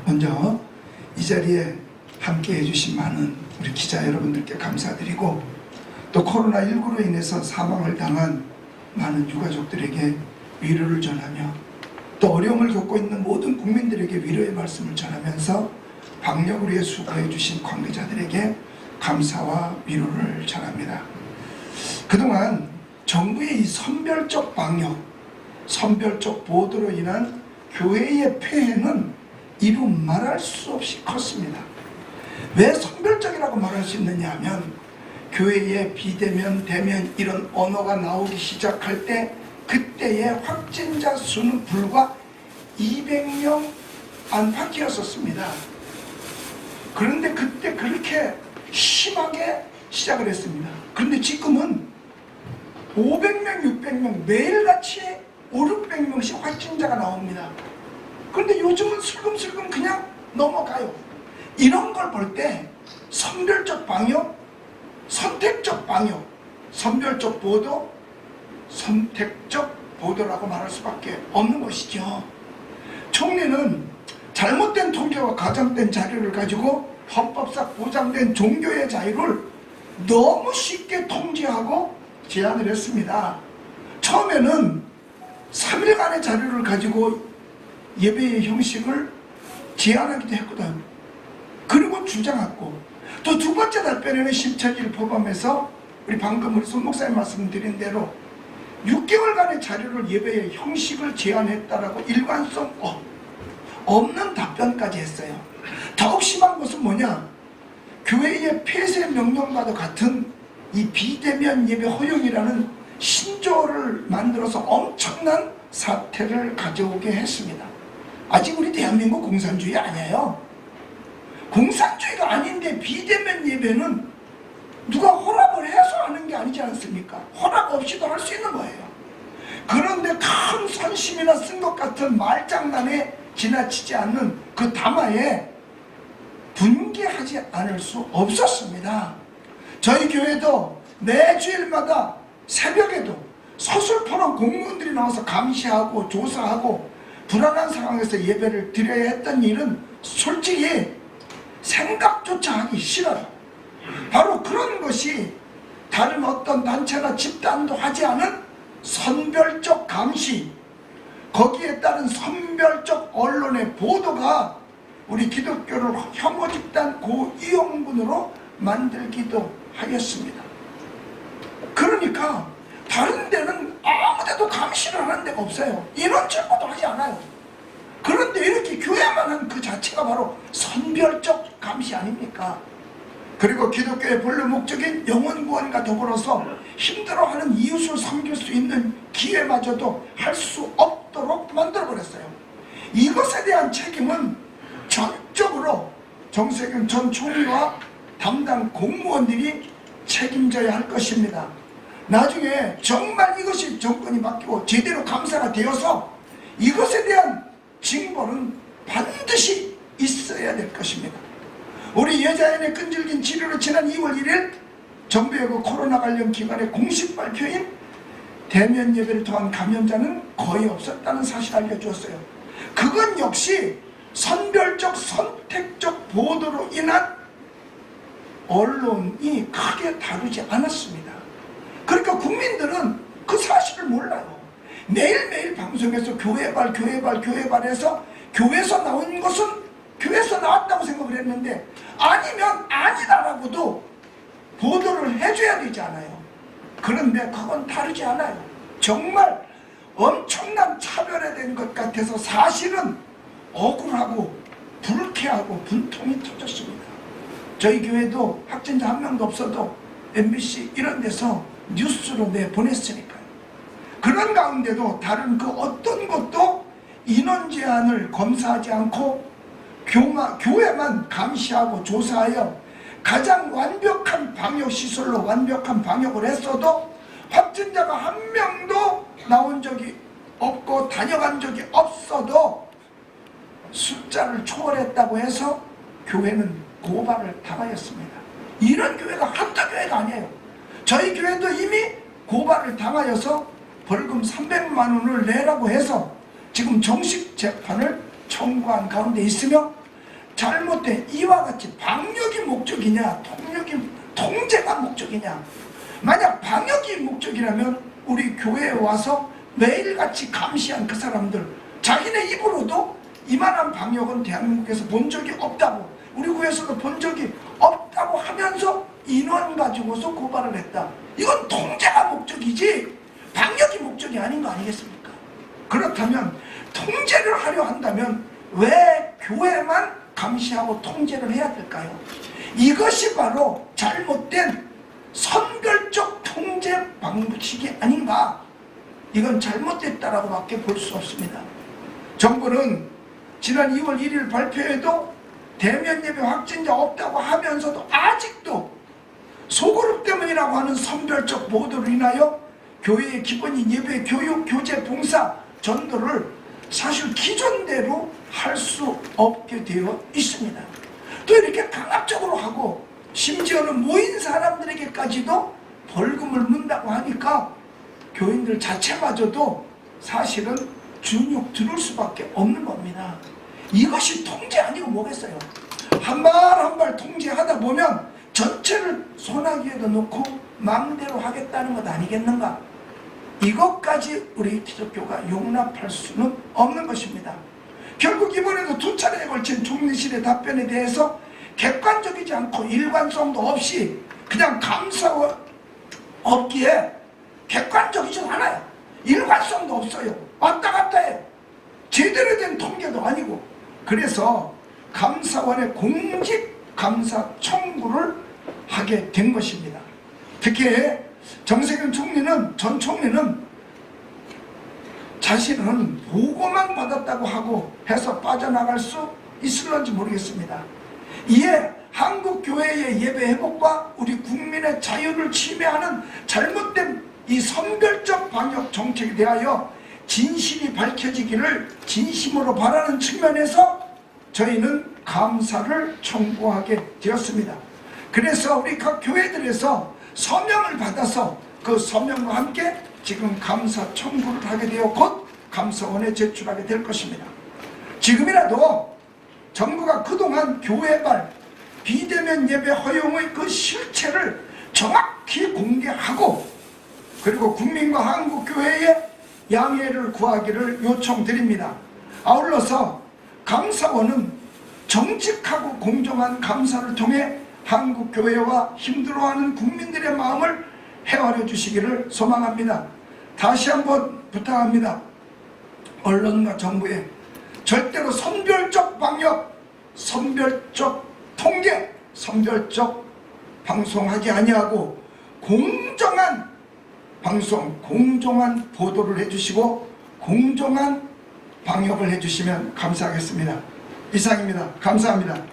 먼저 이 자리에 함께 해주신 많은 우리 기자 여러분들께 감사드리고, 또 코로나19로 인해서 사망을 당한 많은 유가족들에게 위로를 전하며, 또 어려움을 겪고 있는 모든 국민들에게 위로의 말씀을 전하면서 방역을 위해 수고해 주신 관계자들에게 감사와 위로를 전합니다. 그동안 정부의 이 선별적 방역, 선별적 보도로 인한 교회의 폐해는 이루 말할 수 없이 컸습니다. 왜 선별적이라고 말할 수 있느냐 하면, 교회에 비대면, 대면 이런 언어가 나오기 시작할 때 그때의 확진자 수는 불과 200명 안팎이었습니다. 그런데 그때 그렇게 심하게 시작을 했습니다. 그런데 지금은 500명, 600명 매일같이 5, 600명씩 확진자가 나옵니다. 그런데 요즘은 슬금슬금 그냥 넘어가요. 이런 걸 볼 때 선별적 방역, 선택적 방역, 선별적 보도, 선택적 보도라고 말할 수밖에 없는 것이죠. 총리는 잘못된 통계와 과장된 자료를 가지고 헌법상 보장된 종교의 자유를 너무 쉽게 통제하고 제안을 했습니다. 처음에는 3일간의 자료를 가지고 예배의 형식을 제안하기도 했거든. 그리고 주장했고, 또 두 번째 답변에는 심처지를 포함해서 우리 방금 우리 손 목사님 말씀드린 대로 6개월간의 자료를 예배의 형식을 제안했다라고 일관성 없는 답변까지 했어요. 더욱 심한 것은 뭐냐? 교회의 폐쇄 명령과도 같은 이 비대면 예배 허용이라는 신조어를 만들어서 엄청난 사태를 가져오게 했습니다. 아직 우리 대한민국 공산주의 아니에요. 공산주의가 아닌데 비대면 예배는 누가 허락을 해서 하는 게 아니지 않습니까? 허락 없이도 할 수 있는 거예요. 그런데 큰 선심이나 쓴 것 같은 말장난에 지나치지 않는 그 담화에 분개하지 않을 수 없었습니다. 저희 교회도 매주일마다 새벽에도 서슬퍼런 공무원들이 나와서 감시하고 조사하고 불안한 상황에서 예배를 드려야 했던 일은 솔직히 생각조차 하기 싫어요. 바로 그런 것이 다른 어떤 단체나 집단도 하지 않은 선별적 감시, 거기에 따른 선별적 언론의 보도가 우리 기독교를 혐오 집단 고위험군으로 만들기도 하였습니다. 그러니까 다른 데는 아무 데도 감시를 하는 데가 없어요. 인원 체크도 하지 않아요. 그런데 이렇게 교회만 한 그 자체가 바로 선별적 감시 아닙니까? 그리고 기독교의 본래 목적인 영혼 구원과 더불어서 힘들어하는 이웃을 섬길 수 있는 기회마저도 할 수 없도록 만들어버렸어요. 이것에 대한 책임은 전적으로 정세균 전 총리와 담당 공무원들이 책임져야 할 것입니다. 나중에 정말 이것이 정권이 바뀌고 제대로 감사가 되어서 이것에 대한 징벌은 반드시 있어야 될 것입니다. 우리 여자연의 끈질긴 치료로 지난 2월 1일 정부의 그 코로나 관련 기관의 공식 발표인 대면 예배를 통한 감염자는 거의 없었다는 사실을 알려주었어요. 그건 역시 선별적 선택적 보도로 인한 언론이 크게 다루지 않았습니다. 그러니까 국민들은 그 사실을 몰라요. 매일매일 방송에서 교회발 교회발해서 교회에서 나온 것은 교회에서 나왔다고 생각을 했는데, 아니면 아니다라고도 보도를 해줘야 되지 않아요. 그런데 그건 다르지 않아요. 정말 엄청난 차별에 된 것 같아서 사실은 억울하고 불쾌하고 분통이 터졌습니다. 저희 교회도 확진자 한 명도 없어도 MBC 이런 데서 뉴스로 내보냈으니까요. 그런 가운데도 다른 그 어떤 것도 인원 제한을 검사하지 않고 교회만 감시하고 조사하여 가장 완벽한 방역시설로 완벽한 방역을 했어도 확진자가 한 명도 나온 적이 없고 다녀간 적이 없어도 숫자를 초월했다고 해서 교회는 고발을 당하였습니다. 이런 교회가 한두 교회가 아니에요. 저희 교회도 이미 고발을 당하여서 벌금 300만 원을 내라고 해서 지금 정식 재판을 청구한 가운데 있으며, 잘못된 이와 같이 방역이 목적이냐 통제가 목적이냐. 만약 방역이 목적이라면 우리 교회에 와서 매일같이 감시한 그 사람들, 자기네 입으로도 이만한 방역은 대한민국에서 본 적이 없다고, 우리 교회에서도 본 적이 없다고 하면서 인원 가지고서 고발을 했다. 이건 통제가 목적이지 방역이 목적이 아닌 거 아니겠습니까? 그렇다면 통제를 하려 한다면 왜 교회만 감시하고 통제를 해야 될까요? 이것이 바로 잘못된 선별적 통제 방식이 아닌가. 이건 잘못됐다라고 밖에 볼 수 없습니다. 정부는 지난 2월 1일 발표에도 대면 예배 확진자 없다고 하면서도 아직도 소그룹 때문이라고 하는 선별적 보도로 인하여 교회의 기본인 예배, 교육, 교제, 봉사, 전도를 사실 기존대로 할 수 없게 되어 있습니다. 또 이렇게 강압적으로 하고 심지어는 모인 사람들에게까지도 벌금을 문다고 하니까 교인들 자체마저도 사실은 주눅 들을 수밖에 없는 겁니다. 이것이 통제 아니고 뭐겠어요? 한 발 한 발 통제하다 보면 전체를 소나기에다 놓고 마음대로 하겠다는 것 아니겠는가? 이것까지 우리 기독교가 용납할 수는 없는 것입니다. 결국 이번에도 두 차례에 걸친 총리실의 답변에 대해서 객관적이지 않고 일관성도 없이 그냥 감사 없기에 객관적이지 않아요. 일관성도 없어요. 왔다 갔다 해요. 제대로 된 통계도 아니고. 그래서 감사원에 공직 감사 청구를 하게 된 것입니다. 특히 정세균 총리는, 전 총리는 자신은 보고만 받았다고 하고 해서 빠져나갈 수 있을런지 모르겠습니다. 이에 한국교회의 예배 회복과 우리 국민의 자유를 침해하는 잘못된 이 선별적 방역 정책에 대하여 진실이 밝혀지기를 진심으로 바라는 측면에서 저희는 감사를 청구하게 되었습니다. 그래서 우리 각 교회들에서 서명을 받아서 그 서명과 함께 지금 감사 청구를 하게 되어 곧 감사원에 제출하게 될 것입니다. 지금이라도 정부가 그동안 교회발 비대면 예배 허용의 그 실체를 정확히 공개하고 그리고 국민과 한국교회에 양해를 구하기를 요청드립니다. 아울러서 감사원은 정직하고 공정한 감사를 통해 한국교회와 힘들어하는 국민들의 마음을 헤아려 주시기를 소망합니다. 다시 한번 부탁합니다. 언론과 정부에 절대로 선별적 방역, 선별적 통계, 선별적 방송하지 아니하고 공정한 방송, 공정한 보도를 해주시고 공정한 방역을 해주시면 감사하겠습니다. 이상입니다. 감사합니다.